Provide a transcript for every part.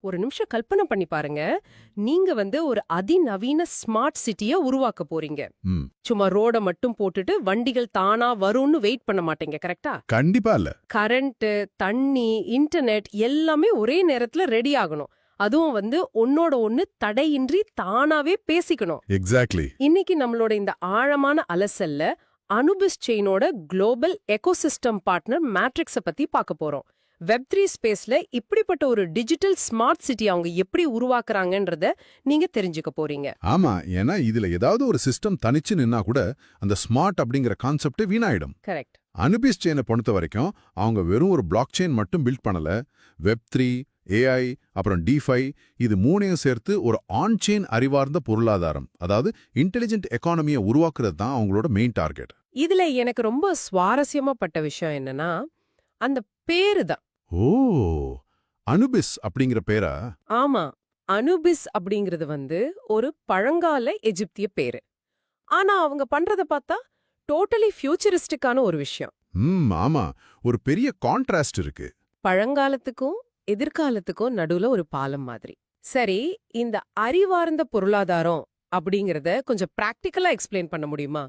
ஒரு நிமிஷம் கல்பனை பண்ணி பாருங்க. நீங்க ஒரு அதிநவீன ஸ்மார்ட் சிட்டிய உருவாக்க போறீங்க. ம். சும்மா ரோட மட்டும் போட்டுட்டு வண்டிகள் தானா வரும்னு வெயிட் பண்ண மாட்டீங்க, கரெக்ட்டா? கண்டிப்பா இல்ல. கரண்ட், தண்ணி, இன்டர்நெட் எல்லாமே ஒரே நேரத்துல ரெடி ஆகணும். அதுவும் ஒன்னோட ஒன்னு தடையின்றி தானாவே பேசிக்கணும். எக்ஸாக்ட்லி. இன்னைக்கு நம்மளோட இந்த ஆழமான அலசல்ல அனுபிஸ் செயினோட குளோபல் எக்கோசிஸ்டம் பார்ட்னர் மேட்ரிக்ஸ பத்தி பார்க்க போறோம். வெப்3 ஸ்பேஸ்ல இப்படிப்பட்ட ஒரு டிஜிட்டல் ஸ்மார்ட் சிட்டி அவங்க எப்படி உருவாக்குறாங்கன்றத நீங்க தெரிஞ்சுக்க போறீங்க. ஆமா, ஏன்னா இதுல ஏதாவது ஒரு சிஸ்டம் தனிச்சு நின்னா கூட அந்த ஸ்மார்ட் அப்படிங்கிற கான்செப்ட் வீணாயிடும். கரெக்ட். அனுபிஸ் செயினை பொறுத்த வரைக்கும் அவங்க வெறும் ஒரு பிளாக் செயின் மட்டும் பில்ட் பண்ணல. வெப்3, ஏஐ, அப்புறம் டிஃபை, இது மூணையும் சேர்த்து ஒரு ஆன் செயின் அறிவார்ந்த பொருளாதாரம், அதாவது இன்டெலிஜென்ட் எக்கானமியை உருவாக்குறது தான் அவங்களோட மெயின் டார்கெட். இதுல எனக்கு ரொம்ப சுவாரஸ்யமா பட்ட விஷயம் என்னன்னா, அந்த பேரு தான். ஓ, அனுபிஸ் அப்படிங்கிற பேரா? ஆமா, அனுபிஸ் அப்படிங்கிறது ஒரு பழங்கால எஜிப்திய பேரு. ஆனா அவங்க பண்றத பார்த்தா டோட்டலி ஃபியூச்சரிஸ்டிக்கான ஒரு விஷயம். ஆமா, ஒரு பெரிய கான்ட்ராஸ்ட் இருக்கு. பழங்காலத்துக்கும் எதிர்காலத்துக்கும் நடுவுல ஒரு பாலம் மாதிரி. சரி, இந்த அறிவார்ந்த பொருளாதாரம் அப்படிங்கறத கொஞ்சம் பிராக்டிக்கலா எக்ஸ்பிளைன் பண்ண முடியுமா?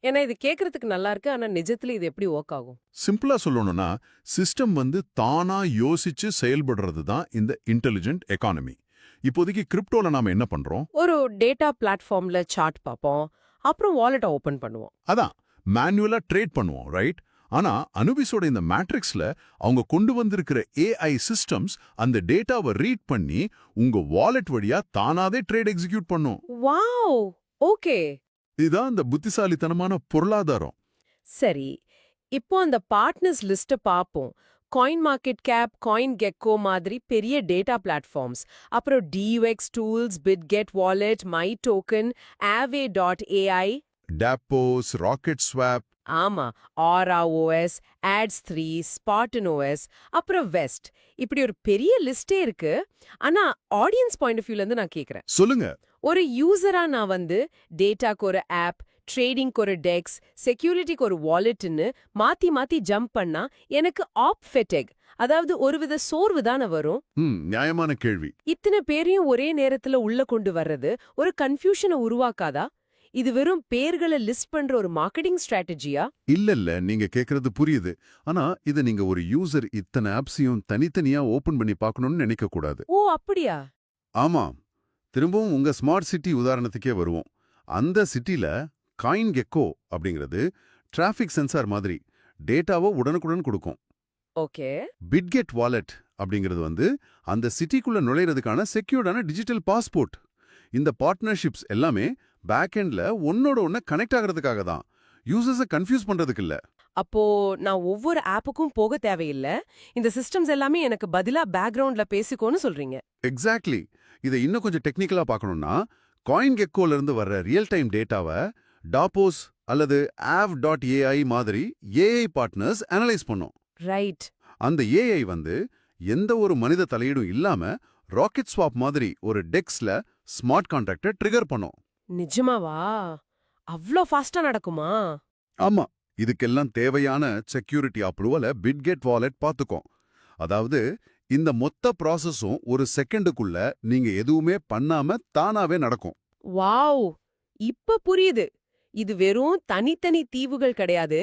ஏன்னா இது கேக்குறதுக்கு நல்லா இருக்கு, ஆனா நிஜத்துல இது எப்படி ஒர்க் ஆகும்? சிம்பிளா சொல்லணும்னா, சிஸ்டம் தானா யோசிச்சு செயல்படுறது தான் இந்த இன்டெலிஜென்ட் எக்கானமி. இப்போதைக்கு கிரிப்டோல நாம என்ன பண்றோம்? ஒரு டேட்டா பிளாட்ஃபார்ம்ல சார்ட் பார்ப்போம், அப்புறம் வாலெட்டை ஓபன் பண்ணுவோம். அதான் மேனுவலா ட்ரேட் பண்ணுவோம், ரைட்? ஆனா அனுபிஸோட இந்த மேட்ரிக்ஸ்ல அவங்க கொண்டு வந்திருக்கிற ஏஐ சிஸ்டம்ஸ் அந்த டேட்டாவை ரீட் பண்ணி உங்க வாலெட் வழியா தானாவே ட்ரேட் எக்ஸிக்யூட் பண்ணும். Wow, okay. இதுதான் அந்த புத்திசாலித்தனமான பொருளாதாரம். சரி, இப்போ அந்த பார்ட்னர்ஸ் லிஸ்ட பாப்போம். Coin market cap, coin gecko மாதிரி பெரிய டேட்டா பிளாட்ஃபார்ம்ஸ், அப்புறம் டியூஎக்ஸ் tools, Bitget wallet, my token, Aave.ai, டாப்போஸ், ராக்கெட் ஸ்வாப். ஆமா, ஆரா ஓஎஸ், ADS3, ஸ்பாட்டன் ஓஎஸ், அப்புறம் வெஸ்ட். இப்படி ஒரு பெரிய லிஸ்டே இருக்கு. ஆனா ஆடியன்ஸ் பாயிண்ட் ஆஃப் வியூல இருந்து நான் கேக்குறேன். சொல்லுங்க. ஒரு யூசரா நான் டேட்டாக்கு ஒரு ஆப், ட்ரேடிங்க்கு ஒரு டெக்ஸ், செக்யூரிட்டிக்கு ஒரு வாலெட்னு மாத்தி மாத்தி ஜம்ப் பண்ணா எனக்கு ஆப்ஃபெட்டெக், அதாவது ஒருவித சோர்வு தானே வரும். நியாயமான கேள்வி. இத்தனை பேரையும் ஒரே நேரத்துல உள்ள கொண்டு வர்றது ஒரு கன்ஃபியூஷனை உருவாக்காதா? இது வெறும் பேர்களை லிஸ்ட் பண்ற ஒரு மார்க்கெட்டிங் ஸ்ட்ராட்டஜியா? இல்ல, நீங்க கேக்குறது புரியுது. ஆனா இது நீங்க ஒரு யூசர் இத்தனை ஆப்ஸையும் தனித்தனியா ஓபன் பண்ணி பார்க்கணும்னு நினைக்க கூடாது. ஓ, அப்படியா? ஆமா, திரும்பவும் உங்க ஸ்மார்ட் சிட்டி உதாரணத்துக்கே வருவோம். அந்த சிட்டில காயின் கெக்கோ அப்படிங்கிறது டிராஃபிக் சென்சார் மாதிரி டேட்டாவை உடனுக்குடன் கொடுக்கும். ஓகே. பிட்கெட் வாலெட் அப்படிங்கிறது அந்த சிட்டிக்குள்ள நுழையிறதுக்கான செக்யூர்டான டிஜிட்டல் பாஸ்போர்ட். இந்த பார்ட்னர்ஷிப்ஸ் எல்லாமே பேக் எண்ட்ல ஒன்னோட ஒன்ன கனெக்ட் ஆகிறதுக்காக தான், யூசர்ஸை கன்ஃபியூஸ் பண்றதுக்கு இல்ல. அப்போ நான் ஒவ்வொரு ஆப்புக்கும் போக தேவையில்ல, இந்த சிஸ்டம்ஸ் எல்லாமே எனக்கு பதிலா பேக்ரவுண்ட்ல பேசிக்கோன்னு சொல்றீங்க. எக்ஸாக்ட்லி. இதை இன்னும் கொஞ்சம் டெக்னிக்கலா பார்க்கணும்னா, காயின் கெக்கோல இருந்து வர்ற ரியல் டைம் டேட்டாவை டாப்போஸ் அல்லது Aave.ai மாதிரி ஏஐ பார்ட்னர்ஸ் அனலைஸ் பண்ணும். ரைட். அந்த ஏஐ எந்த ஒரு மனித தலையீடும் இல்லாம ராக்கெட் ஸ்வாப் மாதிரி ஒரு டெக்ஸ்ல ஸ்மார்ட் கான்ட்ராக்டை ட்ரிகர் பண்ணும். நிஜமாவா? அவ்ளோ ஃபாஸ்டா நடக்குமா? ஆமா, இதுக்கெல்லாம் தேவையான செக்யூரிட்டி அப்ரூவலை பிட்கெட் வாலெட் பார்த்துக்கும். அதாவது இந்த மொத்த ப்ராசஸும் ஒரு செகண்டுக்குள்ள நீங்க எதுவுமே பண்ணாம தானாவே நடக்கும். வாவ், இப்ப புரியுது. இது வெறும் தனித்தனி தீவுகள் கிடையாது,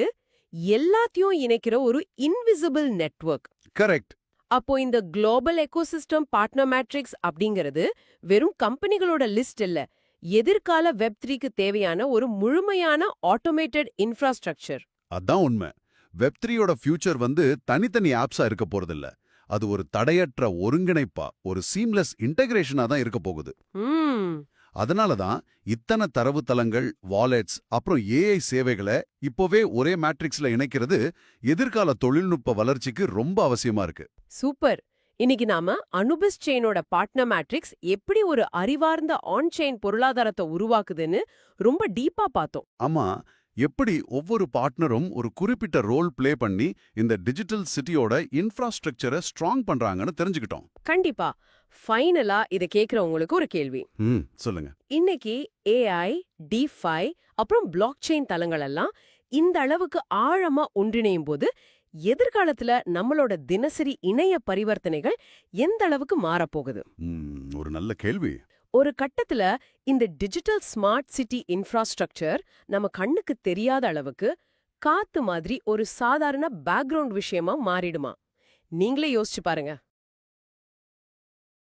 எல்லாத்தையும் இணைக்கிற ஒரு இன்விசிபிள் நெட்வொர்க். கரெக்ட். அப்போ இந்த குளோபல் எக்கோசிஸ்டம் பார்ட்னர் மேட்ரிக்ஸ் அப்படிங்கிறது வெறும் கம்பெனிகளோட லிஸ்ட் இல்ல, எதிர்கால வெப்3க்கு தேவையான ஒரு முழுமையான ஆட்டோமேட்டட் இன்ஃப்ராஸ்ட்ரக்சர். அதான் உண்மை. வெப்3யோட ஃபியூச்சர் தனித்தனி ஆப்ஸா இருக்க போறதில்ல. அது ஒரு தடையற்ற ஒருங்கிணைப்பா, ஒரு சீம்லெஸ் இன்டகிரேஷனா தான் இருக்க போகுது. அதனால தான் இத்தனை தரவுத்தளங்கள், வாலெட்ஸ், அப்புறம் ஏஐ சேவைகளை இப்போவே ஒரே மேட்ரிக்ஸ்ல இணைக்கிறது எதிர்கால தொழில்நுட்ப வளர்ச்சிக்கு ரொம்ப அவசியமா இருக்கு. சூப்பர். இன்னைக்கு நாம அனுபிஸ் செயினோட பார்ட்னர் மேட்ரிக்ஸ் எப்படி ஒரு அறிவார்ந்த ஆன் செயின் பொருளாதாரத்தை உருவாக்குதுன்னு ரொம்ப டீப்பா பார்த்தோம். ஆமா, எப்படி ஒவ்வொரு பார்ட்னரும் ஒரு குறிப்பிட்ட ரோல் பிளே பண்ணி இந்த டிஜிட்டல் சிட்டியோட இன்ஃப்ராஸ்ட்ரக்சரை ஸ்ட்ராங் பண்றாங்கன்னு தெரிஞ்சுக்கிட்டோம். கண்டிப்பா. ஃபைனலா இத கேக்குறவங்களுக்கு ஒரு கேள்வி. சொல்லுங்க. இன்னைக்கு ஏஐ, டிஃபை, அப்புறம் பிளாக் செயின் தளங்கள் எல்லாம் இந்த அளவுக்கு ஆழமா ஒன்றிணையும் போது எதிர்காலத்துல நம்மளோட தினசரி இணைய பரிவர்த்தனைகள் எந்த அளவுக்கு மாறப்போகுது? ஒரு நல்ல கேள்வி. ஒரு கட்டத்துல இந்த டிஜிட்டல் ஸ்மார்ட் சிட்டி இன்ஃப்ராஸ்ட்ரக்சர் நம்ம கண்ணுக்கு தெரியாத அளவுக்கு காத்து மாதிரி ஒரு சாதாரண பேக்ரவுண்ட் விஷயமா மாறிடுமா? நீங்களே யோசிச்சு பாருங்க.